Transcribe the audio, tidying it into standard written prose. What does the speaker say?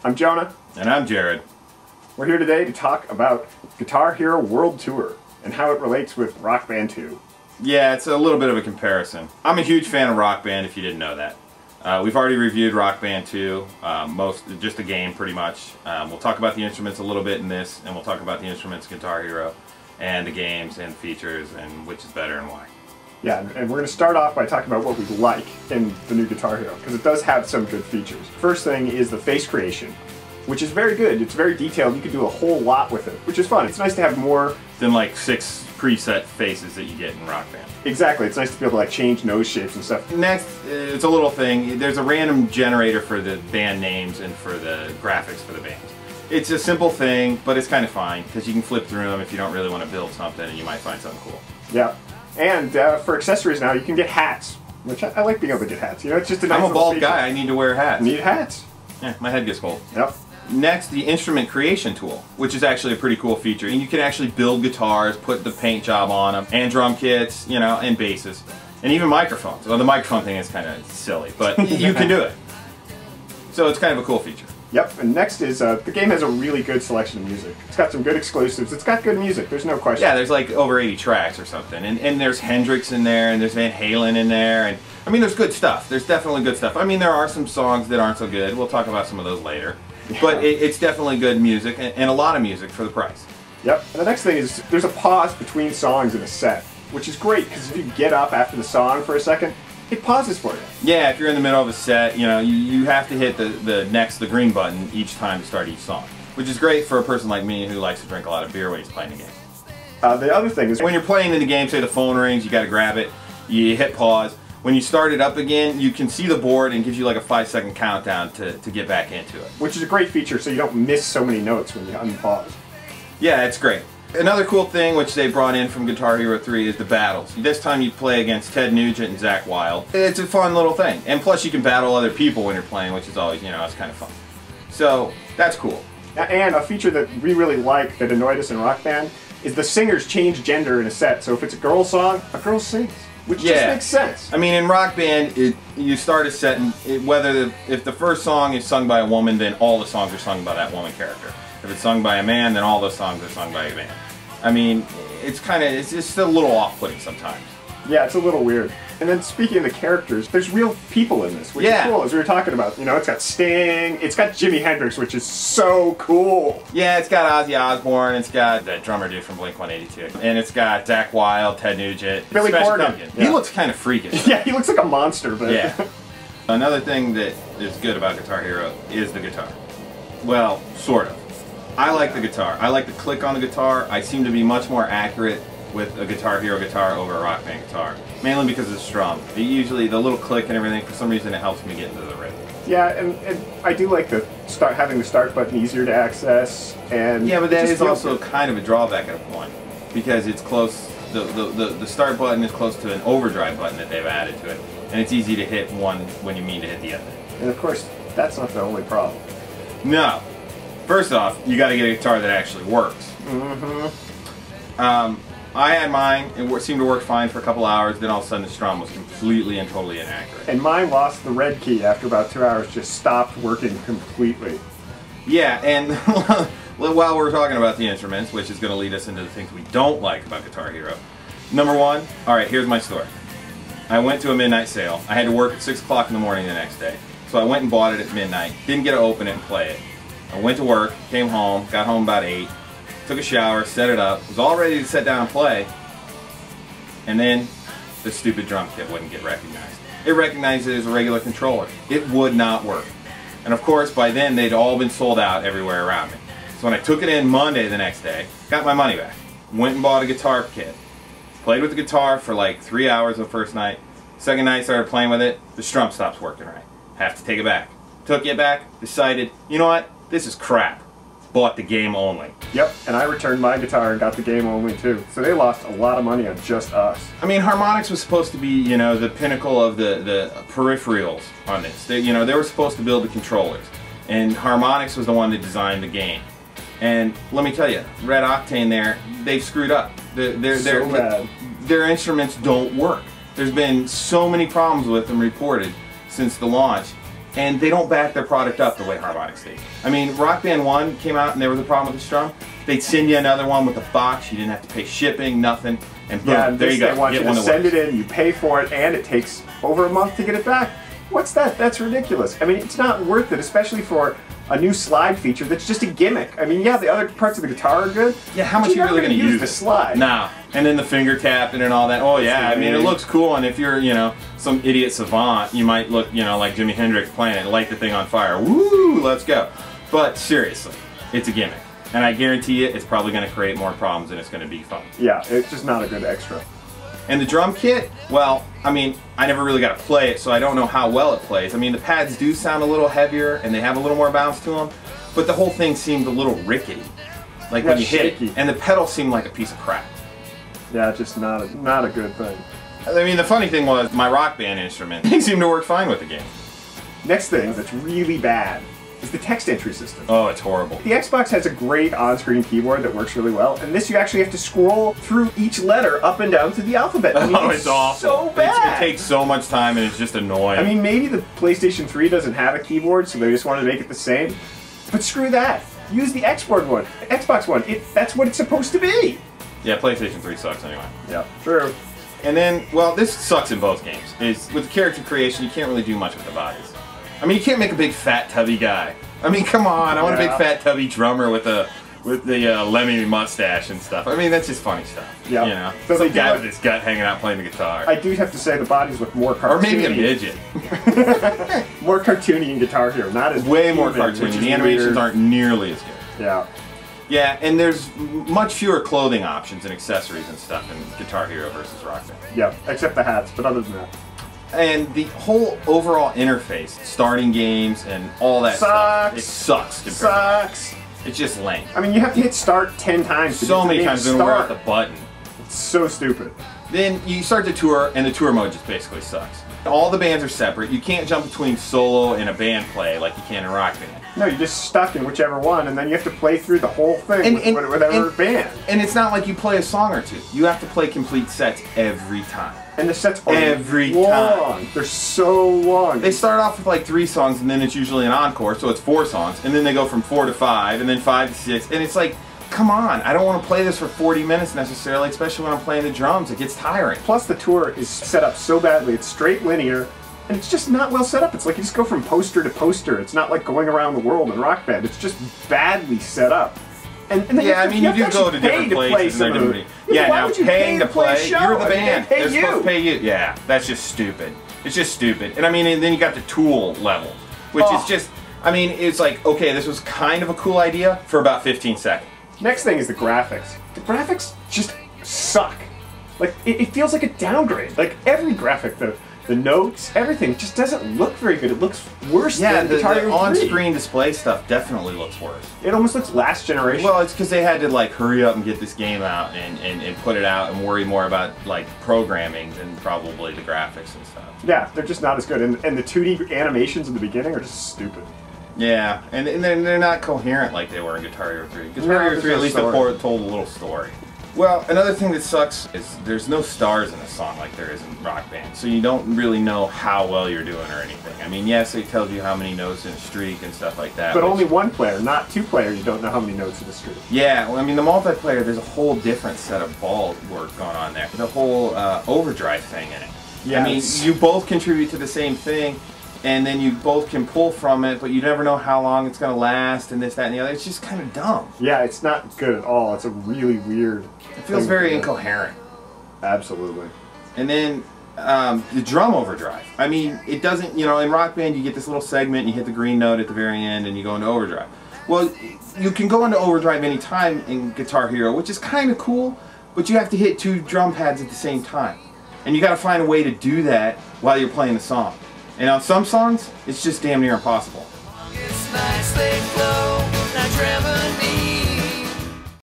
I'm Jonah. And I'm Jared. We're here today to talk about Guitar Hero World Tour and how it relates with Rock Band 2. Yeah, it's a little bit of a comparison. I'm a huge fan of Rock Band, if you didn't know that. We've already reviewed Rock Band 2, just the game pretty much. We'll talk about the instruments a little bit in this, and we'll talk about the instruments Guitar Hero, and the games and features, and which is better and why. Yeah, and we're going to start off by talking about what we like in the new Guitar Hero, because it does have some good features. First thing is the face creation, which is very good. It's very detailed. You can do a whole lot with it, which is fun. It's nice to have more than like 6 preset faces that you get in Rock Band. Exactly. It's nice to be able to like change nose shapes and stuff. Next, it's a little thing. There's a random generator for the band names and for the graphics for the bands. It's a simple thing, but it's kind of fine because you can flip through them if you don't really want to build something and you might find something cool. Yeah. And for accessories now, you can get hats, which I like being able to get hats. You know, it's just a nice I'm a bald feature. guy. I need to wear hats. You need hats. Yeah, my head gets cold. Yep. Next, the instrument creation tool, which is actually a pretty cool feature. And you can actually build guitars, put the paint job on them, and drum kits, you know, and basses. And even microphones. Well, the microphone thing is kind of silly, but you can do it. So it's kind of a cool feature. Yep, and next is, the game has a really good selection of music. It's got some good exclusives. It's got good music, there's no question. Yeah, there's like over 80 tracks or something. And there's Hendrix in there, and there's Van Halen in there, and I mean, there's good stuff. There's definitely good stuff. I mean, there are some songs that aren't so good. We'll talk about some of those later. Yeah. But it's definitely good music, and a lot of music for the price. Yep, and the next thing is, there's a pause between songs in a set, which is great, because if you get up after the song for a second, it pauses for you. Yeah, if you're in the middle of a set, you know, you have to hit the green button each time to start each song, which is great for a person like me who likes to drink a lot of beer when he's playing the game. The other thing is, when you're playing in the game, say the phone rings, you got to grab it, you hit pause. When you start it up again, you can see the board and gives you like a 5-second countdown to get back into it. Which is a great feature, so you don't miss so many notes when you unpause. Yeah, it's great. Another cool thing which they brought in from Guitar Hero 3 is the battles. This time you play against Ted Nugent and Zakk Wylde. It's a fun little thing. And plus you can battle other people when you're playing, which is always, you know, it's kind of fun. So, that's cool. And a feature that we really like that annoyed us in Rock Band is the singers change gender in a set. So if it's a girl song, a girl sings. Which just makes sense. I mean, in Rock Band, you start a set, and if the first song is sung by a woman, then all the songs are sung by that woman character. If it's sung by a man, then all those songs are sung by a man. I mean, it's just a little off-putting sometimes. Yeah, it's a little weird. And then speaking of the characters, there's real people in this, which is cool, as we were talking about. You know, it's got Sting, it's got Jimi Hendrix, which is so cool. Yeah, it's got Ozzy Osbourne, it's got that drummer dude from Blink-182, and it's got Zakk Wylde, Ted Nugent, Billy Corgan. Yeah. He looks kind of freakish. Yeah, he looks like a monster, but... Yeah. Another thing that is good about Guitar Hero is the guitar. Well, sort of. I like the guitar. I like the click on the guitar. I seem to be much more accurate with a Guitar Hero guitar over a Rock Band guitar. Mainly because of the strum. Usually the little click and everything, for some reason it helps me get into the rhythm. Yeah, and I do like having the start button easier to access. And yeah, but that is also kind of a drawback at a point. Because it's close, the start button is close to an overdrive button that they've added to it. And it's easy to hit one when you mean to hit the other. And of course, that's not the only problem. No. First off, you got to get a guitar that actually works. I had mine, it seemed to work fine for a couple hours, then all of a sudden the strum was completely and totally inaccurate. And mine lost the red key after about 2 hours, just stopped working completely. Yeah, and while we're talking about the instruments, which is going to lead us into the things we don't like about Guitar Hero. Number one, alright, here's my story. I went to a midnight sale. I had to work at 6 o'clock in the morning the next day. So I went and bought it at midnight, didn't get to open it and play it. I went to work, came home, got home about 8, took a shower, set it up, was all ready to sit down and play, and then the stupid drum kit wouldn't get recognized. It recognized it as a regular controller. It would not work. And of course, by then they'd all been sold out everywhere around me. So when I took it in Monday the next day, got my money back, went and bought a guitar kit, played with the guitar for like 3 hours the first night. Second night started playing with it, the strum stops working right. Have to take it back. Took it back, decided, you know what? This is crap. Bought the game only. Yep, and I returned my guitar and got the game only too. So they lost a lot of money on just us. I mean, Harmonix was supposed to be, you know, the pinnacle of the peripherals on this. They were supposed to build the controllers. And Harmonix was the one that designed the game. And let me tell you, Red Octane there, they've screwed up. Their instruments don't work. There's been so many problems with them reported since the launch, and they don't back their product up the way Harmonix did. I mean, Rock Band 1 came out and there was a problem with this drum. They'd send you another one with a box. You didn't have to pay shipping, nothing. And boom, yeah, there you go. They want you to send it in, you pay for it, and it takes over a month to get it back. What's that? That's ridiculous. I mean, it's not worth it, especially for a new slide feature that's just a gimmick. I mean, yeah, the other parts of the guitar are good. Yeah, how much are you really going to use the slide? Nah. And then the finger tapping and all that. Oh yeah, I mean, it looks cool, and if you're, you know, some idiot savant, you might look, you know, like Jimi Hendrix playing it, light the thing on fire. Woo, let's go. But seriously, it's a gimmick. And I guarantee you, it's probably going to create more problems than it's going to be fun. Yeah, it's just not a good extra. And the drum kit, well, I mean, I never really got to play it, so I don't know how well it plays. I mean, the pads do sound a little heavier, and they have a little more bounce to them, but the whole thing seemed a little rickety. Like when you hit it, and the pedal seemed like a piece of crap. Yeah, just not a good thing. I mean, the funny thing was, my Rock Band instrument, they seemed to work fine with the game. Next thing that's really bad is the text entry system. Oh, it's horrible. The Xbox has a great on-screen keyboard that works really well, and this you actually have to scroll through each letter up and down through the alphabet. I mean, it's awful. So bad. It takes so much time, and it's just annoying. I mean, maybe the PlayStation 3 doesn't have a keyboard, so they just wanted to make it the same. But screw that. Use the Xbox one. That's what it's supposed to be. Yeah, PlayStation 3 sucks anyway. Yeah, true. And then, well, this sucks in both games. Is with character creation, you can't really do much with the bodies. I mean, you can't make a big fat tubby guy. I mean, come on! I want a big fat tubby drummer with the Lemmy mustache and stuff. I mean, that's just funny stuff. Yeah. You know, So some guy with his gut hanging out playing the guitar. I do have to say the bodies look more cartoony. Or maybe a midget. More cartoony in Guitar Hero, not as way more cartoony. The animations aren't nearly as good. Yeah. Yeah, and there's much fewer clothing options and accessories and stuff in Guitar Hero versus Rock Band. Yeah, except the hats, but other than that. And the whole overall interface, starting games and all that stuff, it sucks. Sucks. It's just lame. I mean, you have to hit start 10 times to so many times to wear out the button. It's so stupid. Then you start the tour, and the tour mode just basically sucks. All the bands are separate. You can't jump between solo and a band play like you can in Rock Band. No, you're just stuck in whichever one, and then you have to play through the whole thing with whatever band. And it's not like you play a song or two. You have to play complete sets every time. And the sets are every long. time. They're so long. They start off with like 3 songs, and then it's usually an encore, so it's 4 songs, and then they go from 4 to 5, and then 5 to 6, and it's like, come on, I don't want to play this for 40 minutes necessarily, especially when I'm playing the drums. It gets tiring. Plus the tour is set up so badly. It's straight linear, and it's just not well set up. It's like you just go from poster to poster. It's not like going around the world in Rock Band. It's just badly set up. And then yeah, I mean, you do go to different places. Yeah, now paying to play, you're the band. They're supposed to pay you. Yeah, that's just stupid. It's just stupid. And I mean, and then you got the Tool level, which is just, I mean, it's like, okay, this was kind of a cool idea for about 15 seconds. Next thing is the graphics. The graphics just suck. Like, it feels like a downgrade. Like, every graphic, the notes, everything just doesn't look very good. It looks worse than Guitar Hero 3. The on-screen display stuff definitely looks worse. It almost looks last generation. Well, it's because they had to like hurry up and get this game out and put it out and worry more about like programming than probably the graphics and stuff. Yeah, they're just not as good. And the 2D animations in the beginning are just stupid. Yeah, and they're not coherent like they were in Guitar Hero 3. Guitar Hero 3 at least told a little story. Well, another thing that sucks is there's no stars in a song like there is in Rock Band, so you don't really know how well you're doing or anything. I mean, yes, it tells you how many notes in a streak and stuff like that. But only one player, not 2 players, you don't know how many notes in a streak. Yeah, well, I mean, the multiplayer, there's a whole different set of ball work going on there. The whole overdrive thing in it. Yeah, I mean, you both contribute to the same thing, and then you both can pull from it, but you never know how long it's going to last, and this, that, and the other. It's just kind of dumb. Yeah, it's not good at all. It's a really weird... It feels very incoherent. Absolutely. And then the drum overdrive. I mean, it doesn't, you know, in Rock Band you get this little segment, you hit the green note at the very end, and you go into overdrive. Well, you can go into overdrive anytime in Guitar Hero, which is kind of cool, but you have to hit 2 drum pads at the same time. And you got to find a way to do that while you're playing the song. And on some songs, it's just damn near impossible. It's nice they flow, not